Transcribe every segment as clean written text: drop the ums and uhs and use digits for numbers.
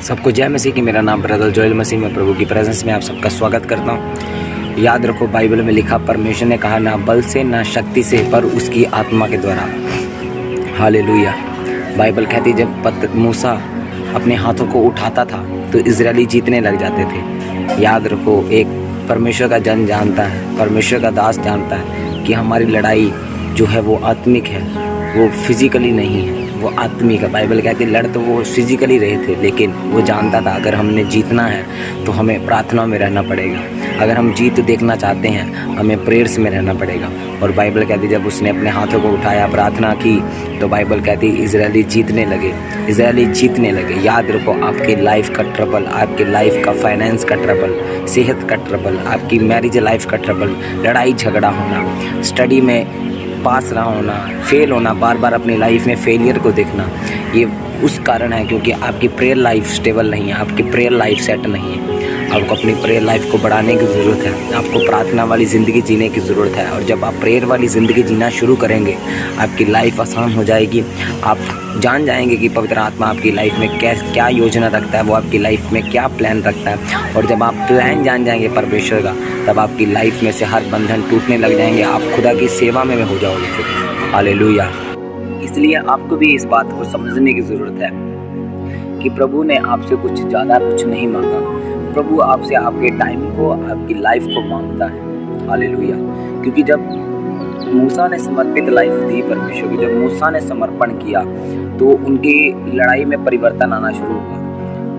सबको जय मसीह की। मेरा नाम ब्रदर जोएल मसीह में प्रभु की प्रेजेंस में आप सबका स्वागत करता हूँ। याद रखो, बाइबल में लिखा, परमेश्वर ने कहा ना बल से ना शक्ति से पर उसकी आत्मा के द्वारा। हालेलुया। बाइबल कहती जब मूसा अपने हाथों को उठाता था तो इजरायली जीतने लग जाते थे। याद रखो, एक परमेश्वर का जन जानता है, परमेश्वर का दास जानता है कि हमारी लड़ाई जो है वो आत्मिक है, वो फिजिकली नहीं है, वो आत्मिक है। बाइबल कहती लड़ तो वो फिजिकली रहे थे, लेकिन वो जानता था अगर हमने जीतना है तो हमें प्रार्थना में रहना पड़ेगा। अगर हम जीत देखना चाहते हैं हमें प्रेयर्स में रहना पड़ेगा। और बाइबल कहती जब उसने अपने हाथों को उठाया, प्रार्थना की, तो बाइबल कहती इजरायली जीतने लगे, इजरायली जीतने लगे। याद रखो, आपकी लाइफ का ट्रबल, आपकी लाइफ का फाइनेंस का ट्रबल, सेहत का ट्रबल, आपकी मैरिज लाइफ का ट्रबल, लड़ाई झगड़ा होना, स्टडी में पास ना होना, फेल होना, बार बार अपनी लाइफ में फेलियर को देखना, ये उस कारण है क्योंकि आपकी प्रेयर लाइफ स्टेबल नहीं है, आपकी प्रेयर लाइफ सेट नहीं है। आपको अपनी प्रेयर लाइफ को बढ़ाने की ज़रूरत है, आपको प्रार्थना वाली ज़िंदगी जीने की ज़रूरत है। और जब आप प्रेयर वाली ज़िंदगी जीना शुरू करेंगे आपकी लाइफ आसान हो जाएगी। आप जान जाएंगे कि पवित्र आत्मा आपकी लाइफ में क्या योजना रखता है, वो आपकी लाइफ में क्या प्लान रखता है। और जब आप प्लान जान जाएंगे परमेश्वर का, तब आपकी लाइफ में से हर बंधन टूटने लग जाएंगे, आप खुदा की सेवा में हो जाओगे फिर। हालेलुया। इसलिए आपको भी इस बात को समझने की ज़रूरत है कि प्रभु ने आपसे कुछ ज़्यादा कुछ नहीं मांगा। प्रभु आपसे आपके टाइम को, आपकी लाइफ को मांगता है। हालेलुया। क्योंकि जब मूसा ने समर्पित लाइफ दी परमेश्वर की, जब मूसा ने समर्पण किया तो उनकी लड़ाई में परिवर्तन आना शुरू हुआ।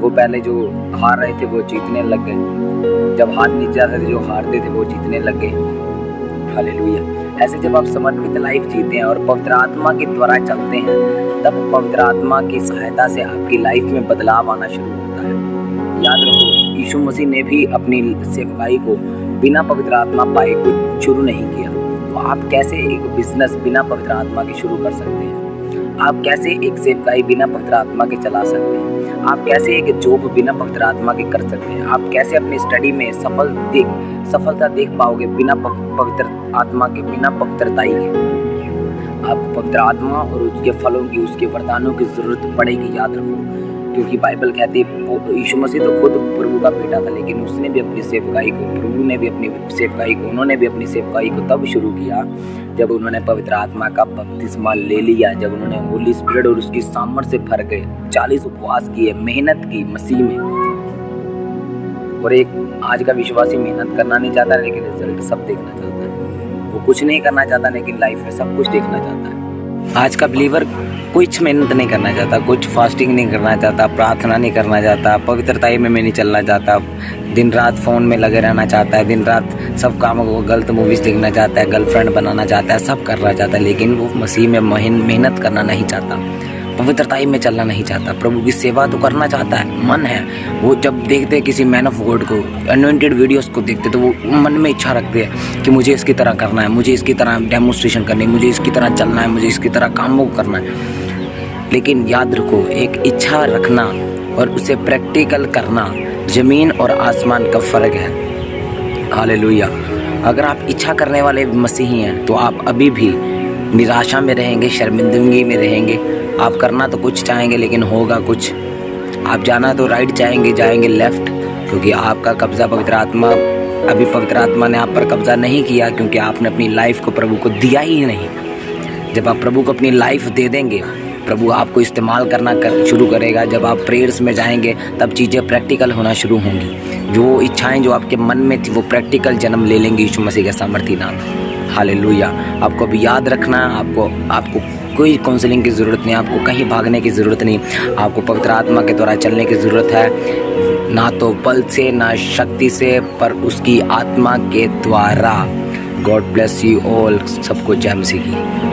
वो पहले जो हार रहे थे वो जीतने लग गए, जब हाथ नीचे आते थे जो हारते थे वो जीतने लग गए। हालेलुया। ऐसे जब आप समर्पित लाइफ जीते हैं और पवित्र आत्मा के द्वारा चलते हैं, तब पवित्र आत्मा की सहायता से आपकी लाइफ में बदलाव आना शुरू होता है। याद रखो, यीशु मसीह ने भी अपनी सेवकाई को बिना पवित्र आत्मा पाए कुछ शुरू नहीं किया। तो आप कैसे एक बिजनेस बिना पवित्र आत्मा के शुरू कर सकते हैं? आप कैसे एक सेवकाई बिना पवित्र आत्मा के चला सकते हैं? आप कैसे एक जॉब बिना पवित्र आत्मा के कर सकते हैं? आप कैसे अपनी स्टडी में सफलता देख पाओगे बिना पवित्र आत्मा के, बिना पवित्रताई के? आपको पवित्र आत्मा और उसके फलों की, उसके वरदानों की जरूरत पड़ेगी। याद रखो, क्योंकि बाइबल कहती है यीशु मसीह तो खुद प्रभु का बेटा था, लेकिन उसने भी अपनी सेवकाई को, प्रभु ने भी अपनी सेवकाई को, उन्होंने भी अपनी सेवकाई को तब शुरू किया जब उन्होंने पवित्र आत्मा का बपतिस्मा ले लिया, जब उन्होंने होली स्पिरिट और उसकी सामर्थ से भर गए, 40 उपवास किए, मेहनत की मसीह में। और एक आज का विश्वासी मेहनत करना नहीं चाहता, लेकिन रिजल्ट सब देखना चाहता है। वो कुछ नहीं करना चाहता, लेकिन लाइफ में सब कुछ देखना चाहता है। आज का बिलीवर कुछ मेहनत नहीं करना चाहता, कुछ फास्टिंग नहीं करना चाहता, प्रार्थना नहीं करना चाहता, पवित्रताई में नहीं चलना चाहता, दिन रात फ़ोन में लगे रहना चाहता है, दिन रात सब कामों को, गलत मूवीज़ देखना चाहता है, गर्लफ्रेंड बनाना चाहता है, सब करना चाहता है, लेकिन वो मसीह में मेहनत करना नहीं चाहता, पवित्रताई में चलना नहीं चाहता, प्रभु की सेवा तो करना चाहता है, मन है। वो जब देखते हैं किसी मैन ऑफ गॉड को, अनॉइंटेड वीडियोस को देखते तो वो मन में इच्छा रखते हैं कि मुझे इसकी तरह करना है, मुझे इसकी तरह डेमोन्स्ट्रेशन करनी है, मुझे इसकी तरह चलना है, मुझे इसकी तरह कामों को करना है। लेकिन याद रखो, एक इच्छा रखना और उसे प्रैक्टिकल करना ज़मीन और आसमान का फ़र्क है। हालेलुया। अगर आप इच्छा करने वाले मसीही हैं तो आप अभी भी निराशा में रहेंगे, शर्मिंदगी में रहेंगे। आप करना तो कुछ चाहेंगे लेकिन होगा कुछ। आप जाना तो राइट चाहेंगे, जाएंगे लेफ़्ट, क्योंकि आपका कब्ज़ा पवित्र आत्मा, अभी पवित्र आत्मा ने आप पर कब्ज़ा नहीं किया, क्योंकि आपने अपनी लाइफ को प्रभु को दिया ही नहीं। जब आप प्रभु को अपनी लाइफ दे देंगे, प्रभु आपको इस्तेमाल करना शुरू करेगा। जब आप प्रेयर्स में जाएंगे तब चीज़ें प्रैक्टिकल होना शुरू होंगी। जो इच्छाएं जो आपके मन में थी वो प्रैक्टिकल जन्म ले लेंगी यीशु मसीह के सामर्थी नाम। हालेलुया। आपको अभी याद रखना, आपको कोई काउंसलिंग की ज़रूरत नहीं, आपको कहीं भागने की ज़रूरत नहीं, आपको पवित्र आत्मा के द्वारा चलने की ज़रूरत है। ना तो बल से ना शक्ति से, पर उसकी आत्मा के द्वारा। God bless you all. सबको जय मसीह की।